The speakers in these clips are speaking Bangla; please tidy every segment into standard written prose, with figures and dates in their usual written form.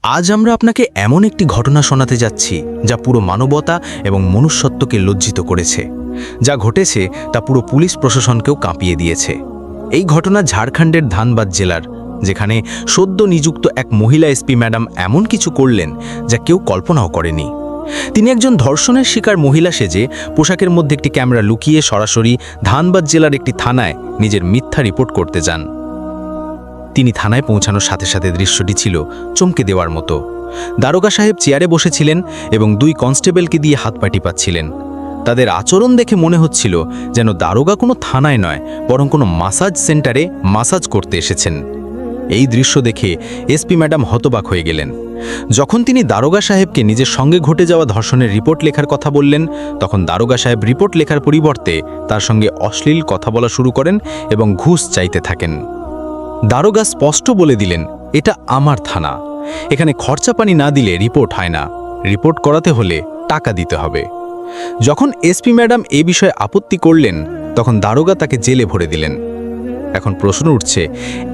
আজ আমরা আপনাকে এমন একটি ঘটনা শোনাতে যাচ্ছি যা পুরো মানবতা এবং মনুষ্যত্বকে লজ্জিত করেছে। যা ঘটেছে তা পুরো পুলিশ প্রশাসনকেও কাঁপিয়ে দিয়েছে। এই ঘটনা ঝাড়খণ্ডের ধানবাদ জেলার, যেখানে সদ্য নিযুক্ত এক মহিলা এসপি ম্যাডাম এমন কিছু করলেন যা কেউ কল্পনাও করেনি। তিনি একজন ধর্ষণের শিকার মহিলা সেজে পোশাকের মধ্যে একটি ক্যামেরা লুকিয়ে সরাসরি ধানবাদ জেলার একটি থানায় নিজের মিথ্যা রিপোর্ট করতে যান। তিনি থানায় পৌঁছানোর সাথে সাথে দৃশ্যটি ছিল চমকে দেওয়ার মতো। দারোগা সাহেব চেয়ারে বসেছিলেন এবং দুই কনস্টেবলকে দিয়ে হাত পা টিপাচ্ছিলেন। তাদের আচরণ দেখে মনে হচ্ছিল যেন দারোগা কোনো থানায় নয়, বরং কোনো মাসাজ সেন্টারে মাসাজ করতে এসেছেন। এই দৃশ্য দেখে এসপি ম্যাডাম হতবাক হয়ে গেলেন। যখন তিনি দারোগা সাহেবকে নিজের সঙ্গে ঘটে যাওয়া ধর্ষণের রিপোর্ট লেখার কথা বললেন, তখন দারোগা সাহেব রিপোর্ট লেখার পরিবর্তে তার সঙ্গে অশ্লীল কথা বলা শুরু করেন এবং ঘুষ চাইতে থাকেন। দারোগা স্পষ্ট বলে দিলেন, এটা আমার থানা, এখানে খরচা পানি না দিলে রিপোর্ট হয় না, রিপোর্ট করাতে হলে টাকা দিতে হবে। যখন এসপি ম্যাডাম এ বিষয়ে আপত্তি করলেন, তখন দারোগা তাকে জেলে ভরে দিলেন। এখন প্রশ্ন উঠছে,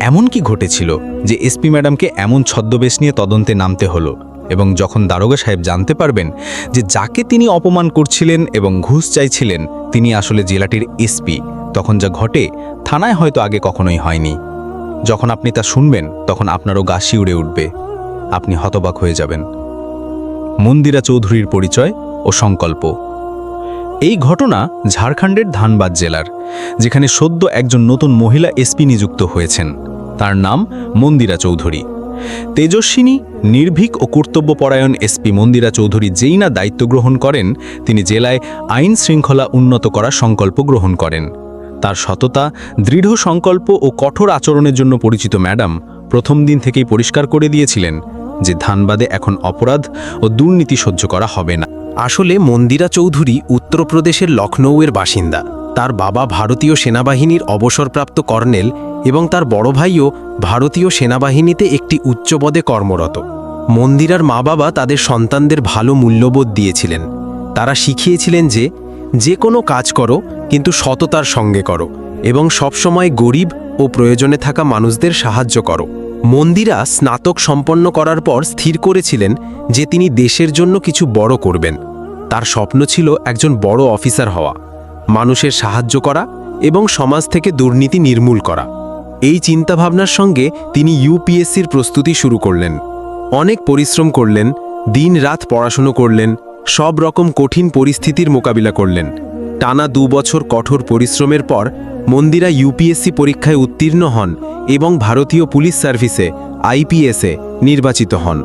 এমন কি ঘটেছিল যে এসপি ম্যাডামকে এমন ছদ্মবেশ নিয়ে তদন্তে নামতে হলো? এবং যখন দারোগা সাহেব জানতে পারবেন যে যাকে তিনি অপমান করছিলেন এবং ঘুষ চাইছিলেন তিনি আসলে জেলাটির এসপি, তখন যা ঘটে থানায় হয়তো আগে কখনোই হয়নি। যখন আপনি তা শুনবেন তখন আপনারও গা শিউরে উঠবে, আপনি হতবাক হয়ে যাবেন। মন্দিরা চৌধুরীর পরিচয় ও সংকল্প। এই ঘটনা ঝাড়খণ্ডের ধানবাদ জেলার, যেখানে সদ্য একজন নতুন মহিলা এসপি নিযুক্ত হয়েছেন। তার নাম মন্দিরা চৌধুরী। তেজস্বিনী, নির্ভীক ও কর্তব্যপরায়ণ এসপি মন্দিরা চৌধুরী যেই না দায়িত্ব গ্রহণ করেন, তিনি জেলায় আইন শৃঙ্খলা উন্নত করার সংকল্প গ্রহণ করেন। তার সততা, দৃঢ় সংকল্প ও কঠোর আচরণের জন্য পরিচিত ম্যাডাম প্রথম দিন থেকেই পরিষ্কার করে দিয়েছিলেন যে ধানবাদে এখন অপরাধ ও দুর্নীতি সহ্য করা হবে না। আসলে মন্দিরা চৌধুরী উত্তরপ্রদেশের লখনৌয়ের বাসিন্দা। তার বাবা ভারতীয় সেনাবাহিনীর অবসরপ্রাপ্ত কর্নেল এবং তার বড় ভাইও ভারতীয় সেনাবাহিনীতে একটি উচ্চ পদে কর্মরত। মন্দিরার মা বাবা তাদের সন্তানদের ভালো মূল্যবোধ দিয়েছিলেন। তারা শিখিয়েছিলেন যে কোনো কাজ করো, কিন্তু সততার সঙ্গে করো এবং সবসময় গরিব ও প্রয়োজনে থাকা মানুষদের সাহায্য করো। মন্দিরা স্নাতক সম্পন্ন করার পর স্থির করেছিলেন যে তিনি দেশের জন্য কিছু বড় করবেন। তার স্বপ্ন ছিল একজন বড় অফিসার হওয়া, মানুষের সাহায্য করা এবং সমাজ থেকে দুর্নীতি নির্মূল করা। এই চিন্তাভাবনার সঙ্গে তিনি ইউপিএসসির প্রস্তুতি শুরু করলেন। অনেক পরিশ্রম করলেন, দিন রাত পড়াশুনো করলেন, সব রকম কঠিন পরিস্থিতির মোকাবিলা করলেন। টানা 2 বছর কঠোর পরিশ্রমের পর মন্দিরা ইউপিএসসি পরীক্ষায় উত্তীর্ণ হন এবং ভারতীয় পুলিশ সার্ভিসে আইপিএসে নির্বাচিত হন।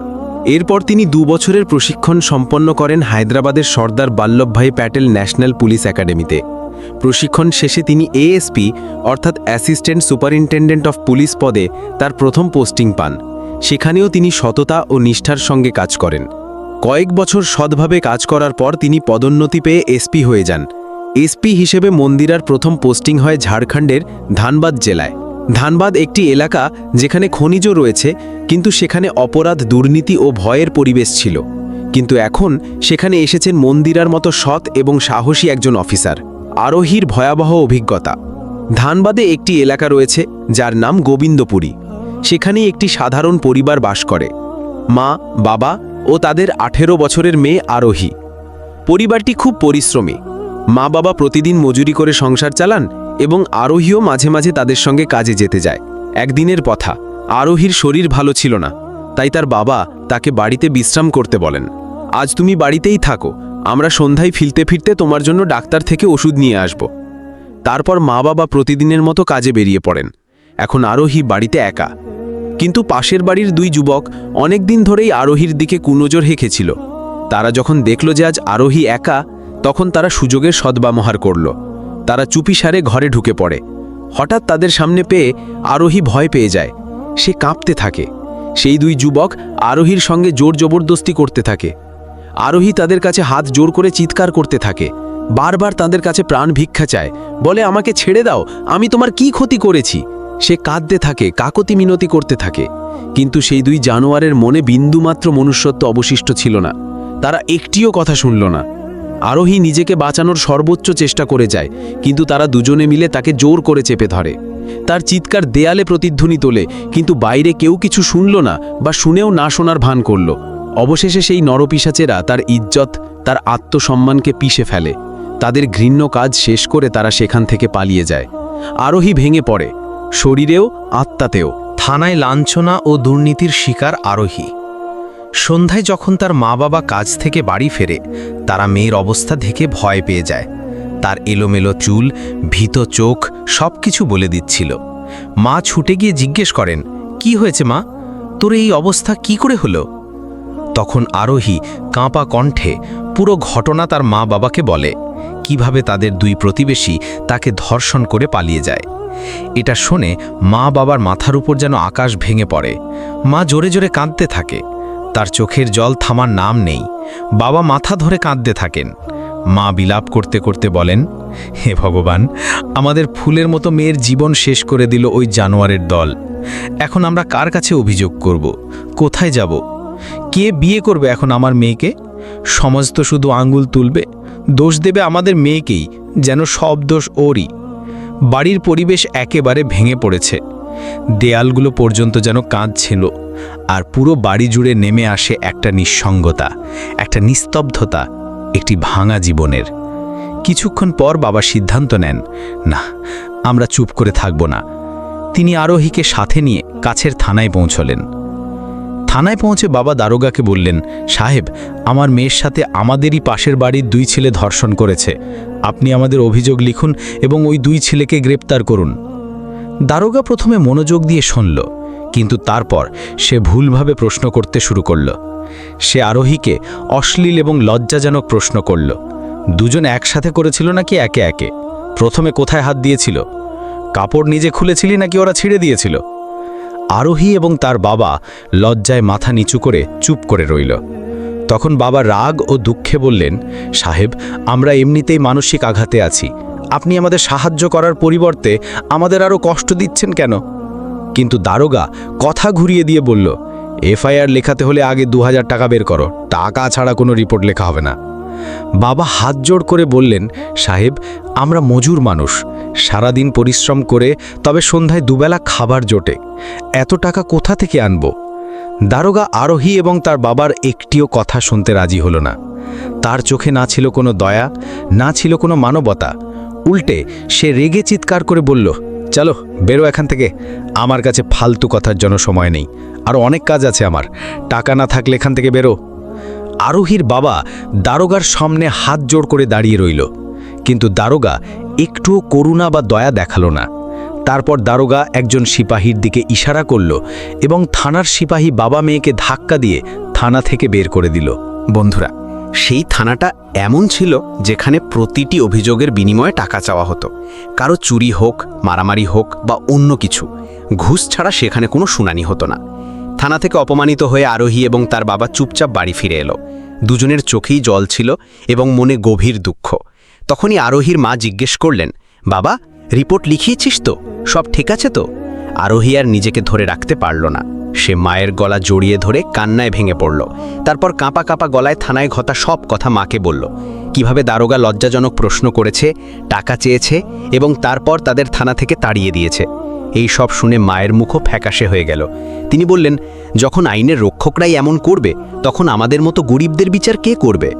এরপর তিনি 2 বছরের প্রশিক্ষণ সম্পন্ন করেন হায়দ্রাবাদের সর্দার বল্লভভাই প্যাটেল ন্যাশনাল পুলিশ একাডেমিতে। প্রশিক্ষণ শেষে তিনি এএসপি অর্থাৎ অ্যাসিস্ট্যান্ট সুপারিনটেন্ডেন্ট অফ পুলিশ পদে তার প্রথম পোস্টিং পান। সেখানেও তিনি সততা ও নিষ্ঠার সঙ্গে কাজ করেন। কয়েক বছর সৎভাবে কাজ করার পর তিনি পদোন্নতি পেয়ে এসপি হয়ে যান। এসপি হিসেবে মন্দিরার প্রথম পোস্টিং হয় ঝাড়খণ্ডের ধানবাদ জেলায়। ধানবাদ একটি এলাকা যেখানে খনিজ রয়েছে, কিন্তু সেখানে অপরাধ, দুর্নীতি ও ভয়ের পরিবেশ ছিল। কিন্তু এখন সেখানে এসেছেন মন্দিরার মতো সৎ এবং সাহসী একজন অফিসার। আরোহীর ভয়াবহ অভিজ্ঞতা। ধানবাদে একটি এলাকা রয়েছে যার নাম গোবিন্দপুরী। সেখানেই একটি সাধারণ পরিবার বাস করে, মা, বাবা ও তাদের 18 বছরের মেয়ে আরোহী। পরিবারটি খুব পরিশ্রমী। মা বাবা প্রতিদিন মজুরি করে সংসার চালান এবং আরোহীও মাঝে মাঝে তাদের সঙ্গে কাজে যেতে যায়। একদিনের কথা, আরোহীর শরীর ভালো ছিল না, তাই তার বাবা তাকে বাড়িতে বিশ্রাম করতে বলেন। আজ তুমি বাড়িতেই থাকো, আমরা সন্ধ্যায় ফিরতে ফিরতে তোমার জন্য ডাক্তার থেকে ওষুধ নিয়ে আসব। তারপর মা বাবা প্রতিদিনের মতো কাজে বেরিয়ে পড়েন। এখন আরোহী বাড়িতে একা। কিন্তু পাশের বাড়ির 2 যুবক অনেক দিন ধরেই আরোহীর দিকে কুনজর হেঁকেছিল। তারা যখন দেখল যে আজ আরোহী একা, তখন তারা সুযোগের সদ্ব্যবহার করল। তারা চুপিসারে ঘরে ঢুকে পড়ে। হঠাৎ তাদের সামনে পেয়ে আরোহী ভয় পেয়ে যায়। সে কাঁপতে থাকে। সেই 2 যুবক আরোহীর সঙ্গে জোর জবরদস্তি করতে থাকে। আরোহী তাদের কাছে হাত জোর করে চিৎকার করতে থাকে, বারবার তাদের কাছে প্রাণ ভিক্ষা চায়, বলে আমাকে ছেড়ে দাও, আমি তোমার কি ক্ষতি করেছি। সে কাঁদতে থাকে, কাকতি মিনতি করতে থাকে। কিন্তু সেই 2 জানোয়ারের মনে বিন্দুমাত্র মনুষ্যত্ব অবশিষ্ট ছিল না। তারা একটিও কথা শুনল না। আরোহী নিজেকে বাঁচানোর সর্বোচ্চ চেষ্টা করে যায়, কিন্তু তারা দুজনে মিলে তাকে জোর করে চেপে ধরে। তার চিৎকার দেয়ালে প্রতিধ্বনি তোলে, কিন্তু বাইরে কেউ কিছু শুনল না বা শুনেও না শোনার ভান করল। অবশেষে সেই নরপিশাচেরা তার ইজ্জত, তার আত্মসম্মানকে পিষে ফেলে। তাদের ঘৃণ্য কাজ শেষ করে তারা সেখান থেকে পালিয়ে যায়। আরোহী ভেঙে পড়ে, শরীরেও আত্মাতেও। থানায় লাঞ্ছনা ও দুর্নীতির শিকার আরোহী। সন্ধ্যায় যখন তার মা বাবা কাজ থেকে বাড়ি ফেরে, তারা মেয়ের অবস্থা দেখে ভয় পেয়ে যায়। তার এলোমেলো চুল, ভীত চোখ সব কিছু বলে দিচ্ছিল। মা ছুটে গিয়ে জিজ্ঞেস করেন, কি হয়েছে মা, তোর এই অবস্থা কি করে হলো? তখন আরোহী কাঁপা কণ্ঠে পুরো ঘটনা তার মা বাবাকে বলে, কিভাবে তাদের দুই প্রতিবেশী তাকে ধর্ষণ করে পালিয়ে যায়। এটা শুনে মা বাবার মাথার উপর যেন আকাশ ভেঙে পড়ে। মা জোরে জোরে কাঁদতে থাকে, তার চোখের জল থামার নাম নেই। বাবা মাথা ধরে কাঁদতে থাকেন। মা বিলাপ করতে করতে বলেন, হে ভগবান, আমাদের ফুলের মতো মেয়ের জীবন শেষ করে দিল ওই জানোয়ারের দল। এখন আমরা কার কাছে অভিযোগ করব? কোথায় যাব? কে বিয়ে করবে এখন আমার মেয়েকে? সমাজ তো শুধু আঙ্গুল তুলবে, দোষ দেবে আমাদের মেয়েকেই, যেন সব দোষ ওরই। বাড়ির পরিবেশ একেবারে ভেঙে পড়েছে। দেয়ালগুলো পর্যন্ত যেন কাঁদছিল, আর পুরো বাড়ি জুড়ে নেমে আসে একটা নিঃসঙ্গতা, একটা নিস্তব্ধতা, একটি ভাঙা জীবনের। কিছুক্ষণ পর বাবা সিদ্ধান্ত নেন, না, আমরা চুপ করে থাকব না। তিনি আরোহীকে সাথে নিয়ে কাছের থানায় পৌঁছলেন। থানায় পৌঁছে বাবা দারোগাকে বললেন, সাহেব, আমার মেয়ের সাথে আমাদেরই পাশের বাড়ির দুই ছেলে ধর্ষণ করেছে। আপনি আমাদের অভিযোগ লিখুন এবং ওই দুই ছেলেকে গ্রেপ্তার করুন। দারোগা প্রথমে মনোযোগ দিয়ে শুনল, কিন্তু তারপর সে ভুলভাবে প্রশ্ন করতে শুরু করল। সে আরোহীকে অশ্লীল এবং লজ্জাজনক প্রশ্ন করল। দুজন একসাথে করেছিল নাকি একে একে? প্রথমে কোথায় হাত দিয়েছিল? কাপড় নিজে খুলেছিলি নাকি ওরা ছিঁড়ে দিয়েছিল? আরোহী এবং তার বাবা লজ্জায় মাথা নিচু করে চুপ করে রইল। তখন বাবা রাগ ও দুঃখে বললেন, সাহেব, আমরা এমনিতেই মানসিক আঘাতে আছি। আপনি আমাদের সাহায্য করার পরিবর্তে আমাদের আরও কষ্ট দিচ্ছেন কেন? কিন্তু দারোগা কথা ঘুরিয়ে দিয়ে বলল, এফআইআর লেখাতে হলে আগে 2000 টাকা বের করো, টাকা ছাড়া কোনো রিপোর্ট লেখা হবে না। বাবা হাত জোড় করে বললেন, সাহেব, আমরা মজুর মানুষ, সারাদিন পরিশ্রম করে তবে সন্ধ্যায় দুবেলা খাবার জোটে, এত টাকা কোথা থেকে আনব? দারোগা আরোহী এবং তার বাবার একটিও কথা শুনতে রাজি হলো না। তার চোখে না ছিল কোনো দয়া, না ছিল কোনো মানবতা। উল্টে সে রেগে চিৎকার করে বলল, চলো বেরো এখান থেকে, আমার কাছে ফালতু কথার জন্য সময় নেই, আরও অনেক কাজ আছে আমার, টাকা না থাকলে এখান থেকে বেরো। আরোহীর বাবা দারোগার সামনে হাত জোড় করে দাঁড়িয়ে রইল, কিন্তু দারোগা একটুও করুণা বা দয়া দেখালো না। তারপর দারোগা একজন সিপাহীর দিকে ইশারা করল এবং থানার সিপাহী বাবা মেয়েকে ধাক্কা দিয়ে থানা থেকে বের করে দিল। বন্ধুরা, সেই থানাটা এমন ছিল যেখানে প্রতিটি অভিযোগের বিনিময়ে টাকা চাওয়া হতো। কারো চুরি হোক, মারামারি হোক বা অন্য কিছু, ঘুষ ছাড়া সেখানে কোনো শুনানি হতো না। থানা থেকে অপমানিত হয়ে আরোহী এবং তার বাবা চুপচাপ বাড়ি ফিরে এলো। দুজনের চোখেই জল ছিল এবং মনে গভীর দুঃখ। তখনই আরোহীর মা জিজ্ঞেস করলেন, বাবা, রিপোর্ট লিখিয়েছিস তো? সব ঠিক আছে তো? আরোহী আর নিজেকে ধরে রাখতে পারল না। সে মায়ের গলা জড়িয়ে ধরে কান্নায় ভেঙে পড়ল। তারপর কাঁপা কাঁপা গলায় থানায় ঘটা সব কথা মাকে বলল। কিভাবে দারোগা লজ্জাজনক প্রশ্ন করেছে, টাকা চেয়েছে এবং তারপর তাদের থানা থেকে তাড়িয়ে দিয়েছে। এই সব শুনে মায়ের মুখও ফ্যাকাশে হয়ে গেল। তিনি বললেন, যখন আইনের রক্ষকরাই এমন করবে, তখন আমাদের মতো গরিবদের বিচার কে করবে?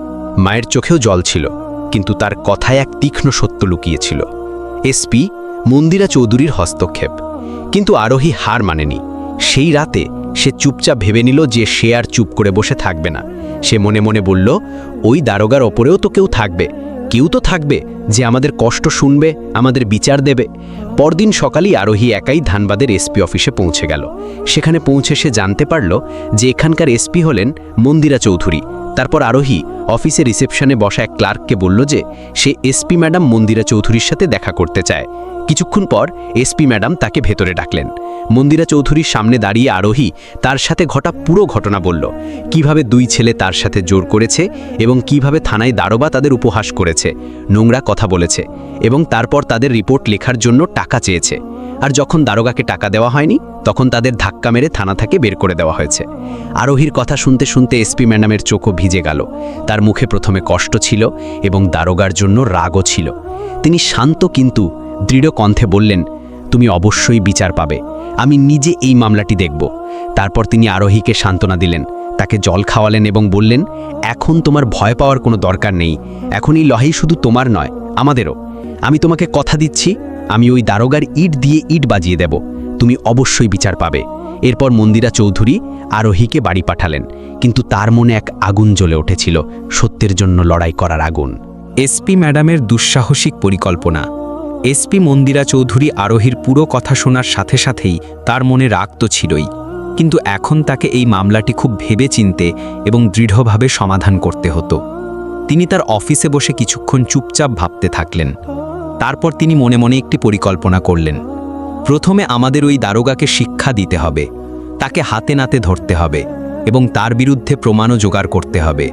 মায়ের চোখেও জল ছিল, কিন্তু তার কথায় এক তীক্ষ্ণ সত্য লুকিয়েছিল। এসপি মন্দিরা চৌধুরীর হস্তক্ষেপ। কিন্তু আরোহী হার মানেনি। সেই রাতে সে চুপচাপ ভেবে নিল যে সে আর চুপ করে বসে থাকবে না। সে মনে মনে বলল, ওই দারোগার ওপরেও তো কেউ থাকবে, কেউ তো থাকবে যে আমাদের কষ্ট শুনবে, আমাদের বিচার দেবে। পরদিন সকালেই আরোহী একাই ধানবাদের এসপি অফিসে পৌঁছে গেল। সেখানে পৌঁছে সে জানতে পারল যে এখানকার এসপি হলেন মন্দিরা চৌধুরী। তারপর আরোহী অফিসে রিসেপশনে বসা এক ক্লার্ককে বলল যে সে এসপি ম্যাডাম মন্দিরা চৌধুরীর সাথে দেখা করতে চায়। কিছুক্ষণ পর এসপি ম্যাডাম তাকে ভেতরে ডাকলেন। মন্দিরা চৌধুরীর সামনে দাঁড়িয়ে আরোহী তার সাথে ঘটা পুরো ঘটনা বলল, কিভাবে দুই ছেলে তার সাথে জোর করেছে এবং কিভাবে থানায় দারোগা তাদের উপহাস করেছে, নোংরা কথা বলেছে এবং তারপর তাদের রিপোর্ট লেখার জন্য টাকা চেয়েছে। আর যখন দারোগাকে টাকা দেওয়া হয়নি, তখন তাদের ধাক্কা মেরে থানা থেকে বের করে দেওয়া হয়েছে। আরোহীর কথা শুনতে শুনতে এসপি ম্যাডামের চোখও ভিজে গেল। তার মুখে প্রথমে কষ্ট ছিল এবং দারোগার জন্য রাগও ছিল। তিনি শান্ত কিন্তু দৃঢ় কণ্ঠে বললেন, তুমি অবশ্যই বিচার পাবে। আমি নিজে এই মামলাটি দেখব। তারপর তিনি আরোহীকে সান্ত্বনা দিলেন, তাকে জল খাওয়ালেন এবং বললেন, এখন তোমার ভয় পাওয়ার কোনো দরকার নেই। এখন এই লড়াই শুধু তোমার নয়, আমাদেরও। আমি তোমাকে কথা দিচ্ছি, আমি ওই দারোগার ইট দিয়ে ইট বাজিয়ে দেব। তুমি অবশ্যই বিচার পাবে। এরপর মন্দিরা চৌধুরী আরোহীকে বাড়ি পাঠালেন, কিন্তু তার মনে এক আগুন জ্বলে উঠেছিল, সত্যের জন্য লড়াই করার আগুন। এসপি ম্যাডামের দুঃসাহসিক পরিকল্পনা। এসপি মন্দিরা চৌধুরী আরোহীর পুরো কথা শোনার সাথে সাথেই তার মনে রাগ তো ছিলই, কিন্তু এখন তাকে এই মামলাটি খুব ভেবেচিন্তে এবং দৃঢ়ভাবে সমাধান করতে হতো। তিনি তার অফিসে বসে কিছুক্ষণ চুপচাপ ভাবতে থাকলেন। তারপর তিনি মনে মনে একটি পরিকল্পনা করলেন। প্রথমে আমাদের ওই দারোগাকে শিক্ষা দিতে হবে, তাকে হাতে নাতে ধরতে হবে এবং তার বিরুদ্ধে প্রমাণও জোগাড় করতে হবে।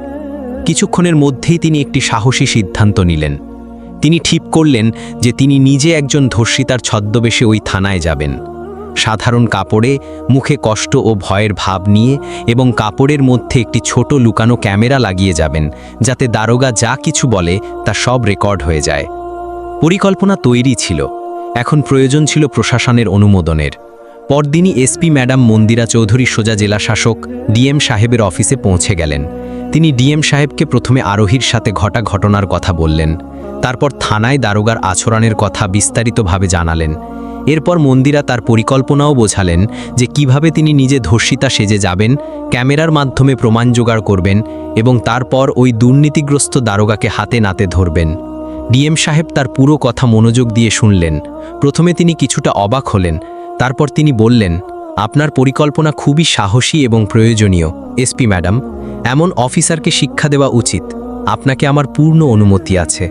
কিছুক্ষণের মধ্যেই তিনি একটি সাহসী সিদ্ধান্ত নিলেন। তিনি ঠিক করলেন যে তিনি নিজে একজন ধর্ষিতার ছদ্মবেশে ওই থানায় যাবেন। সাধারণ কাপড়ে, মুখে কষ্ট ও ভয়ের ভাব নিয়ে এবং কাপড়ের মধ্যে একটি ছোট লুকানো ক্যামেরা লাগিয়ে যাবেন, যাতে দারোগা যা কিছু বলে তা সব রেকর্ড হয়ে যায়। পরিকল্পনা তৈরি ছিল, এখন প্রয়োজন ছিল প্রশাসনের অনুমোদনের। পরদিনই এসপি ম্যাডাম মন্দিরা চৌধুরী সোজা জেলা শাসক ডিএম সাহেবের অফিসে পৌঁছে গেলেন। তিনি ডিএম সাহেবকে প্রথমে আরোহীর সাথে ঘটা ঘটনার কথা বললেন, তারপর থানায় দারোগার আচরণের কথা বিস্তারিতভাবে জানালেন। এরপর মন্দিরা তার পরিকল্পনাও বোঝালেন যে কিভাবে তিনি নিজে ধর্ষিতা সেজে যাবেন, ক্যামেরার মাধ্যমে প্রমাণ জোগাড় করবেন এবং তারপর ওই দুর্নীতিগ্রস্ত দারোগাকে হাতে নাতে ধরবেন। ডিএম সাহেব তার পুরো কথা মনোযোগ দিয়ে শুনলেন। প্রথমে তিনি কিছুটা অবাক হলেন, তারপর তিনি বললেন, আপনার পরিকল্পনা খুবই সাহসী এবং প্রয়োজনীয় এসপি ম্যাডাম। এমন অফিসারকে শিক্ষা দেওয়া উচিত। আপনাকে আমার পূর্ণ অনুমতি আছে।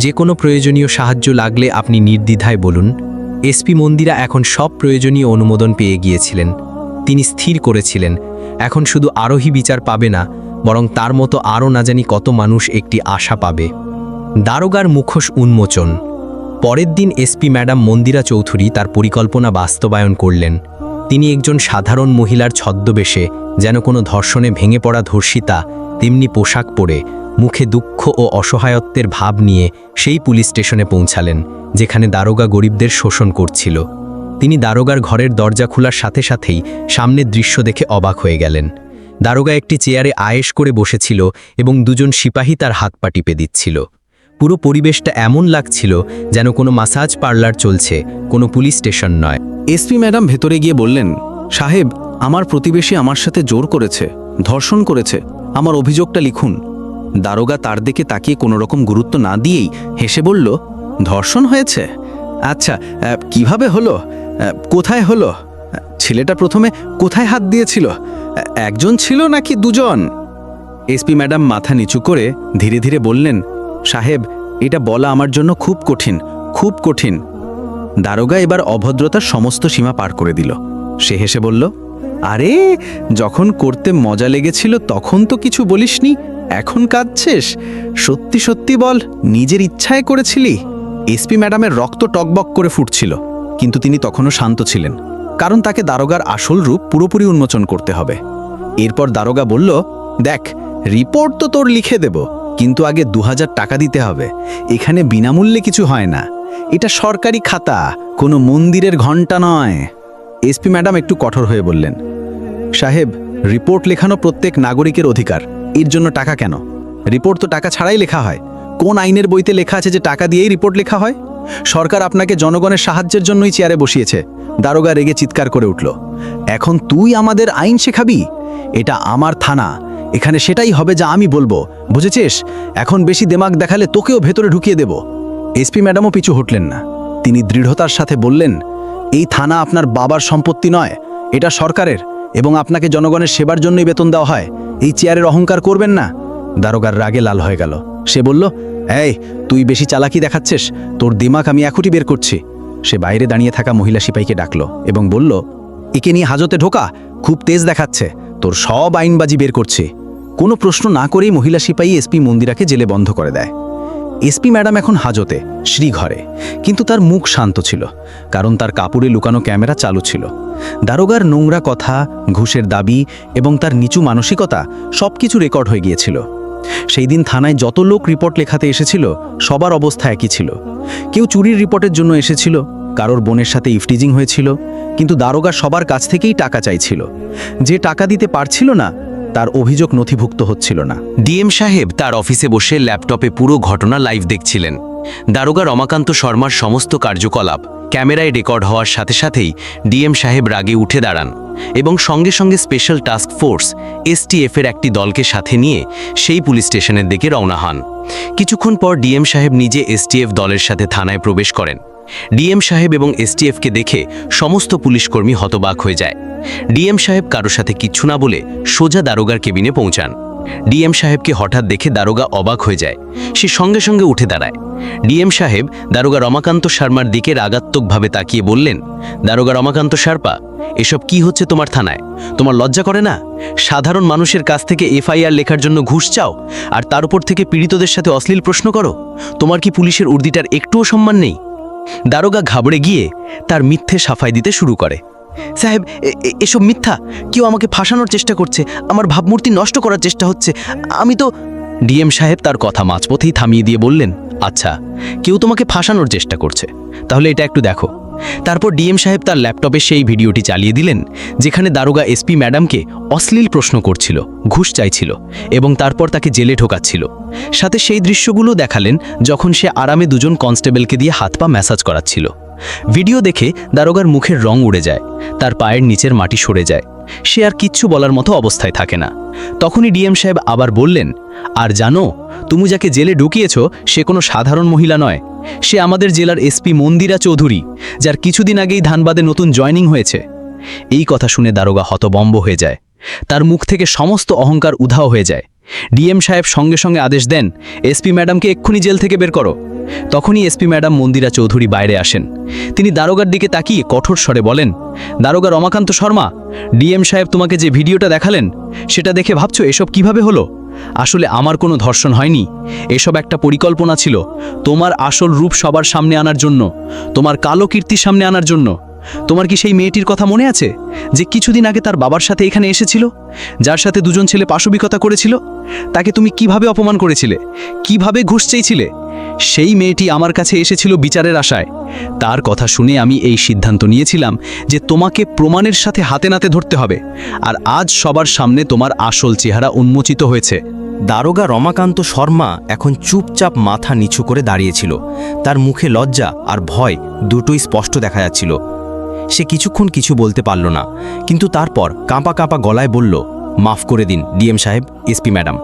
যে কোনো প্রয়োজনীয় সাহায্য লাগলে আপনি নির্দ্বিধায় বলুন। এসপি মন্দিরা এখন সব প্রয়োজনীয় অনুমোদন পেয়ে গিয়েছিলেন। তিনি স্থির করেছিলেন, এখন শুধু আরোহী বিচার পাবে না, বরং তার মতো আরও না জানি কত মানুষ একটি আশা পাবে। দারোগার মুখোশ উন্মোচন। পরের দিন এসপি ম্যাডাম মন্দিরা চৌধুরী তার পরিকল্পনা বাস্তবায়ন করলেন। তিনি একজন সাধারণ মহিলার ছদ্মবেশে, যেন কোনো ধর্ষণে ভেঙে পড়া ধর্ষিতা, তেমনি পোশাক পরে, মুখে দুঃখ ও অসহায়ত্বের ভাব নিয়ে সেই পুলিশ স্টেশনে পৌঁছালেন, যেখানে দারোগা গরিবদের শোষণ করছিল। তিনি দারোগার ঘরের দরজা খোলার সাথে সাথেই সামনের দৃশ্য দেখে অবাক হয়ে গেলেন। দারোগা একটি চেয়ারে আয়েশ করে বসেছিল এবং দুজন সিপাহী তার হাত পা টিপে দিচ্ছিল। পুরো পরিবেশটা এমন লাগছিল যেন কোনো মাসাজ পার্লার চলছে, কোনো পুলিশ স্টেশন নয়। এসপি ম্যাডাম ভেতরে গিয়ে বললেন, সাহেব, আমার প্রতিবেশী আমার সাথে জোর করেছে, ধর্ষণ করেছে, আমার অভিযোগটা লিখুন। দারোগা তার দিকে তাকিয়ে কোনো রকম গুরুত্ব না দিয়েই হেসে বলল, ধর্ষণ হয়েছে? আচ্ছা, কিভাবে হলো? কোথায় হলো? ছেলেটা প্রথমে কোথায় হাত দিয়েছিল? একজন ছিল নাকি দুজন? এসপি ম্যাডাম মাথা নিচু করে ধীরে ধীরে বললেন, সাহেব, এটা বলা আমার জন্য খুব কঠিন, খুব কঠিন। দারোগা এবার অভদ্রতার সমস্ত সীমা পার করে দিল। সে হেসে বলল, আরে, যখন করতে মজা লেগেছিল তখন তো কিছু বলিসনি, এখন কাঁদছিস? সত্যি সত্যি বল, নিজের ইচ্ছায় করেছিলি? এসপি ম্যাডামের রক্ত টকবক করে ফুটছিল, কিন্তু তিনি তখনও শান্ত ছিলেন, কারণ তাকে দারোগার আসল রূপ পুরোপুরি উন্মোচন করতে হবে। এরপর দারোগা বলল, দেখ, রিপোর্ট তো তোর লিখে দেব, কিন্তু আগে 2000 টাকা দিতে হবে। এখানে বিনামূল্যে কিছু হয় না, এটা সরকারি খাতা, কোনো মন্দিরের ঘণ্টা নয়। এসপি ম্যাডাম একটু কঠোর হয়ে বললেন, সাহেব, রিপোর্ট লেখানো প্রত্যেক নাগরিকের অধিকার, এর জন্য টাকা কেন? রিপোর্ট তো টাকা ছাড়াই লেখা হয়। কোন আইনের বইতে লেখা আছে যে টাকা দিয়েই রিপোর্ট লেখা হয়? সরকার আপনাকে জনগণের সাহায্যের জন্যই চেয়ারে বসিয়েছে। দারোগা রেগে চিৎকার করে উঠল, এখন তুই আমাদের আইন শেখাবি? এটা আমার থানা, এখানে সেটাই হবে যা আমি বলবো, বুঝেছিস? এখন বেশি দেমাগ দেখালে তোকেও ভেতরে ঢুকিয়ে দেব। এসপি ম্যাডামও পিছু হটলেন না। তিনি দৃঢ়তার সাথে বললেন, এই থানা আপনার বাবার সম্পত্তি নয়, এটা সরকারের, এবং আপনাকে জনগণের সেবার জন্যই বেতন দেওয়া হয়। এই চেয়ারের অহংকার করবেন না। দারোগার রাগে লাল হয়ে গেল। সে বলল, এই, তুই বেশি চালাকি দেখাচ্ছিস, তোর দিমাগ আমি এখনই বের করছি। সে বাইরে দাঁড়িয়ে থাকা মহিলা সিপাহীকে ডাকলো এবং বলল, একে নিয়ে হাজতে ঢোকা, খুব তেজ দেখাচ্ছে, তোর সব আইনবাজি বের করছি। কোনো প্রশ্ন না করেই মহিলা সিপাহী এসপি মন্দিরাকে জেলে বন্ধ করে দেয়। এসপি ম্যাডাম এখন হাজতে, শ্রীঘরে, কিন্তু তার মুখ শান্ত ছিল, কারণ তার কাপড়ে লুকানো ক্যামেরা চালু ছিল। দারোগার নোংরা কথা, ঘুষের দাবি এবং তার নিচু মানসিকতা সবকিছু রেকর্ড হয়ে গিয়েছিল। সেই দিন থানায় যত লোক রিপোর্ট লেখাতে এসেছিল, সবার অবস্থা একই ছিল। কেউ চুরির রিপোর্টের জন্য এসেছিল, কারোর বোনের সাথে ইফটিজিং হয়েছিল, কিন্তু দারোগা সবার কাছ থেকেই টাকা চাইছিল। যে টাকা দিতে পারছিল না তার অভিযোগ নথিভুক্ত হচ্ছিল না। ডিএম সাহেব তার অফিসে বসে ল্যাপটপে পুরো ঘটনা লাইভ দেখছিলেন। দারোগা রমাকান্ত শর্মার সমস্ত কার্যকলাপ ক্যামেরায় রেকর্ড হওয়ার সাথে সাথেই ডিএম সাহেব রাগে উঠে দাঁড়ান এবং সঙ্গে সঙ্গে স্পেশাল টাস্ক ফোর্স এসটিএফের একটি দলকে সাথে নিয়ে সেই পুলিশ স্টেশনের দিকে রওনা হন। কিছুক্ষণ পর ডিএম সাহেব নিজে এসটিএফ দলের সাথে থানায় প্রবেশ করেন। ডিএম সাহেব এবং এসটিএফকে দেখে সমস্ত পুলিশকর্মী হতবাক হয়ে যায়। ডিএম সাহেব কারোর সাথে কিচ্ছু না বলে সোজা দারোগার কেবিনে পৌঁছান। ডিএম সাহেবকে হঠাৎ দেখে দারোগা অবাক হয়ে যায়। সে সঙ্গে সঙ্গে উঠে দাঁড়ায়। ডিএম সাহেব দারোগা রমাকান্ত শর্মার দিকে রাগাত্মকভাবে তাকিয়ে বললেন, দারোগা রমাকান্ত শর্মা, এসব কি হচ্ছে তোমার থানায়? তোমার লজ্জা করে না? সাধারণ মানুষের কাছ থেকে এফআইআর লেখার জন্য ঘুষ চাও, আর তার উপর থেকে পীড়িতদের সাথে অশ্লীল প্রশ্ন করো। তোমার কি পুলিশের উর্দিটার একটুও সম্মান নেই? দারোগা ঘাবড়ে গিয়ে তার মিথ্যে সাফাই দিতে শুরু করে। সাহেব, এসব মিথ্যা। কেউ আমাকে ফাঁসানোর চেষ্টা করছে, আমার ভাবমূর্তি নষ্ট করার চেষ্টা হচ্ছে। আমি তো... ডিএম সাহেব তার কথা মাঝপথেই থামিয়ে দিয়ে বললেন, আচ্ছা, কেউ তোমাকে ফাঁসানোর চেষ্টা করছে, তাহলে এটা একটু দেখো। তারপর ডিএম সাহেব তার ল্যাপটপে সেই ভিডিওটি চালিয়ে দিলেন যেখানে দারোগা এসপি ম্যাডামকে অশ্লীল প্রশ্ন করছিল, ঘুষ চাইছিল এবং তারপর তাকে জেলে ঢোকাচ্ছিল। সাথে সেই দৃশ্যগুলো দেখালেন যখন সে আরামে দুজন কনস্টেবলকে দিয়ে হাত পা ম্যাসাজ করাচ্ছিল। ভিডিও দেখে দারোগার মুখের রং উড়ে যায়, তার পায়ের নিচের মাটি সরে যায়। সে আর কিচ্ছু বলার মতো অবস্থায় থাকে না। তখনই ডিএম সাহেব আবার বললেন, আর জানো, তুমি যাকে জেলে ঢুকিয়েছ সে কোনো সাধারণ মহিলা নয়। সে আমাদের জেলার এসপি মন্দিরা চৌধুরী, যার কিছুদিন আগেই ধানবাদে নতুন জয়েনিং হয়েছে। এই কথা শুনে দারোগা হতবম্ব হয়ে যায়। তার মুখ থেকে সমস্ত অহংকার উধাও হয়ে যায়। ডিএম সাহেব সঙ্গে সঙ্গে আদেশ দেন, এসপি ম্যাডামকে এক্ষুনি জেল থেকে বের করো। তখনই এসপি ম্যাডাম মন্দিরা চৌধুরী বাইরে আসেন। তিনি দারোগার দিকে তাকিয়ে কঠোর স্বরে বলেন, দারোগা রমাকান্ত শর্মা, ডিএম সাহেব তোমাকে যে ভিডিওটা দেখালেন সেটা দেখে ভাবছো এসব কিভাবে হলো? আসলে আমার কোনো ধর্ষণ হয়নি। এসব একটা পরিকল্পনা ছিল, তোমার আসল রূপ সবার সামনে আনার জন্য, তোমার কালো কীর্তির সামনে আনার জন্য। তোমার কি সেই মেয়েটির কথা মনে আছে যে কিছুদিন আগে তার বাবার সাথে এখানে এসেছিল, যার সাথে দুজন ছেলে পাশবিকতা করেছিল? তাকে তুমি কিভাবে অপমান করেছিলে, কিভাবে ঘুষ চেয়েছিলে? সেই মেয়েটি আমার কাছে এসেছিল বিচারের আশায়। তার কথা শুনে আমি এই সিদ্ধান্ত নিয়েছিলাম যে তোমাকে প্রমাণের সাথে হাতে নাতে ধরতে হবে, আর আজ সবার সামনে তোমার আসল চেহারা উন্মোচিত হয়েছে। দারোগা রমাকান্ত শর্মা এখন চুপচাপ মাথা নিচু করে দাঁড়িয়েছিল। তার মুখে লজ্জা আর ভয় দুটোই স্পষ্ট দেখা যাচ্ছিল। সে কিছুক্ষণ কিছু বলতে পারল না, কিন্তু তারপর কাঁপা কাঁপা গলায় বলল, মাফ করে দিন ডিএম সাহেব, এসপি ম্যাডাম,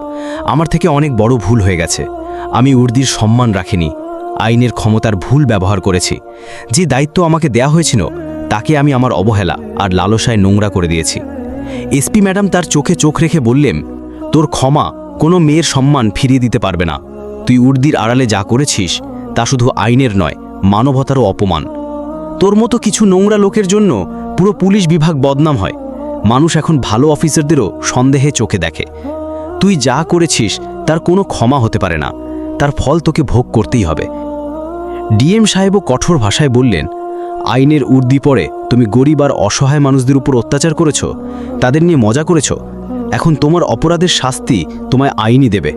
আমার থেকে অনেক বড় ভুল হয়ে গেছে। আমি উর্দির সম্মান রাখিনি, আইনের ক্ষমতার ভুল ব্যবহার করেছি। যে দায়িত্ব আমাকে দেয়া হয়েছিল তাকে আমি আমার অবহেলা আর লালসায় নোংরা করে দিয়েছি। এসপি ম্যাডাম তার চোখে চোখ রেখে বললেন, তোর ক্ষমা কোনো মেয়ের সম্মান ফিরিয়ে দিতে পারবে না। তুই উর্দির আড়ালে যা করেছিস তা শুধু আইনের নয়, মানবতারও অপমান। তোর মতো কিছু নোংরা লোকের জন্য পুরো পুলিশ বিভাগ বদনাম হয়। মানুষ এখন ভালো অফিসারদেরও সন্দেহে চোখে দেখে। তুই যা করেছিস তার কোনো ক্ষমা হতে পারে না, তার ফল তোকে ভোগ করতেই হবে। ডিএম সাহেবও কঠোর ভাষায় বললেন, আইনের উর্দি পরে তুমি গরিব আর অসহায় মানুষদের উপর অত্যাচার করেছ, তাদের নিয়ে মজা করেছ। এখন তোমার অপরাধের শাস্তি তোমায় আইনই দেবে।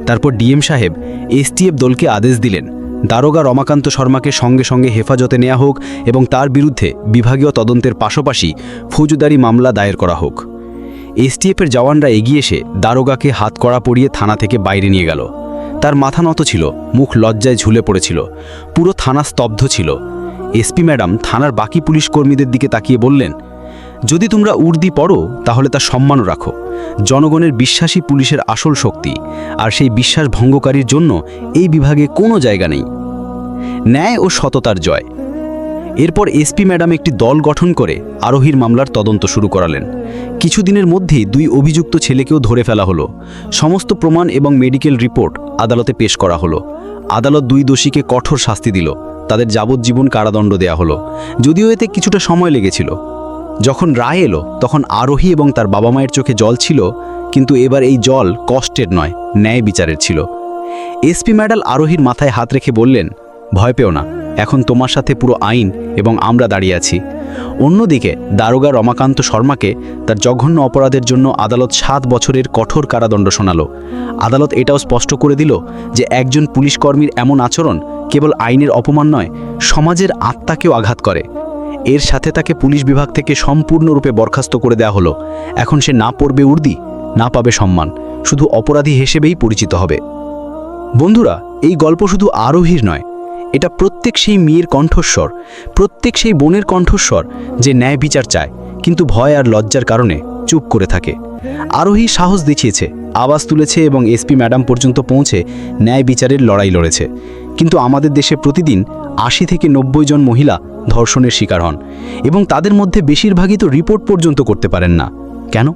তারপর ডিএম সাহেব এসটিএফ দলকে আদেশ দিলেন, দারোগা রমাকান্ত শর্মাকে সঙ্গে সঙ্গে হেফাজতে নেওয়া হোক এবং তার বিরুদ্ধে বিভাগীয় তদন্তের পাশাপাশি ফৌজদারি মামলা দায়ের করা হোক। এসটিএফের জওয়ানরা এগিয়ে এসে দারোগাকে হাত কড়া পরিয়ে থানা থেকে বাইরে নিয়ে গেল। তার মাথা নত ছিল, মুখ লজ্জায় ঝুলে পড়েছিল, পুরো থানা স্তব্ধ ছিল। এসপি ম্যাডাম থানার বাকি পুলিশ কর্মীদের দিকে তাকিয়ে বললেন, যদি তোমরা উর্দি পড়ো তাহলে তার সম্মানও রাখো। জনগণের বিশ্বাসী পুলিশের আসল শক্তি, আর সেই বিশ্বাস ভঙ্গকারীর জন্য এই বিভাগে কোনো জায়গা নেই। ন্যায় ও সততার জয়। এরপর এসপি ম্যাডাম একটি দল গঠন করে আরোহীর মামলার তদন্ত শুরু করালেন। কিছুদিনের মধ্যেই 2 অভিযুক্ত ছেলেকেও ধরে ফেলা হলো। সমস্ত প্রমাণ এবং মেডিকেল রিপোর্ট আদালতে পেশ করা হলো। আদালত 2 দোষীকে কঠোর শাস্তি দিল, তাদের যাবজ্জীবন কারাদণ্ড দেয়া হলো। যদিও এতে কিছুটা সময় লেগেছিল। যখন রায় এলো তখন আরোহী এবং তার বাবা মায়ের চোখে জল ছিল, কিন্তু এবার এই জল কষ্টের নয়, ন্যায় বিচারের ছিল। এসপি ম্যাডাম আরোহীর মাথায় হাত রেখে বললেন, ভয় পেও না, এখন তোমার সাথে পুরো আইন এবং আমরা দাঁড়িয়ে আছি। অন্যদিকে দারোগা রমাকান্ত শর্মাকে তার জঘন্য অপরাধের জন্য আদালত 7 বছরের কঠোর কারাদণ্ড শোনালো। আদালত এটাও স্পষ্ট করে দিল যে একজন পুলিশকর্মীর এমন আচরণ কেবল আইনের অপমান নয়, সমাজের আত্মাকেও আঘাত করে। এর সাথে তাকে পুলিশ বিভাগ থেকে সম্পূর্ণরূপে বরখাস্ত করে দেওয়া হলো। এখন সে না পড়বে উর্দি, না পাবে সম্মান, শুধু অপরাধী হিসেবেই পরিচিত হবে। বন্ধুরা, এই গল্প শুধু আরোহীর নয়, এটা প্রত্যেক সেই মেয়ের কণ্ঠস্বর, প্রত্যেক সেই বোনের কণ্ঠস্বর যে ন্যায় বিচার চায় কিন্তু ভয় আর লজ্জার কারণে চুপ করে থাকে। আরোহী সাহস দেখিয়েছে, আওয়াজ তুলেছে এবং এসপি ম্যাডাম পর্যন্ত পৌঁছে ন্যায় বিচারের লড়াই লড়েছে। কিন্তু আমাদের দেশে প্রতিদিন ৮০ থেকে ৯০ জন মহিলা ধর্ষণের শিকার হন এবং তাদের মধ্যে বেশিরভাগই তো রিপোর্ট পর্যন্ত করতে পারেন না। কেন?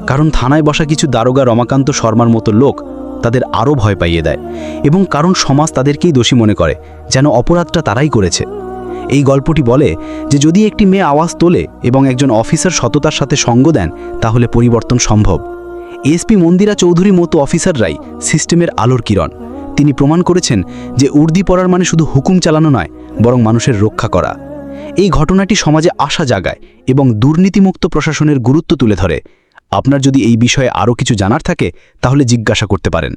কারণ থানায় বসা কিছু দারোগা রমাকান্ত শর্মার মতো লোক তাদের আরও ভয় পাইয়ে দেয় এবং কারণ সমাজ তাদেরকেই দোষী মনে করে, যেন অপরাধটা তারাই করেছে। এই গল্পটি বলে যে যদি একটি মেয়ে আওয়াজ তোলে এবং একজন অফিসার সততার সাথে সঙ্গ দেন, তাহলে পরিবর্তন সম্ভব। এসপি মন্দিরা চৌধুরী মতো অফিসাররাই সিস্টেমের আলোর কিরণ। তিনি প্রমাণ করেছেন যে উর্দি পড়ার মানে শুধু হুকুম চালানো নয়, বরং মানুষের রক্ষা করা। এই ঘটনাটি সমাজে আশা জাগায় এবং দুর্নীতিমুক্ত প্রশাসনের গুরুত্ব তুলে ধরে। আপনার যদি এই বিষয়ে আরও কিছু জানার থাকে তাহলে জিজ্ঞাসা করতে পারেন।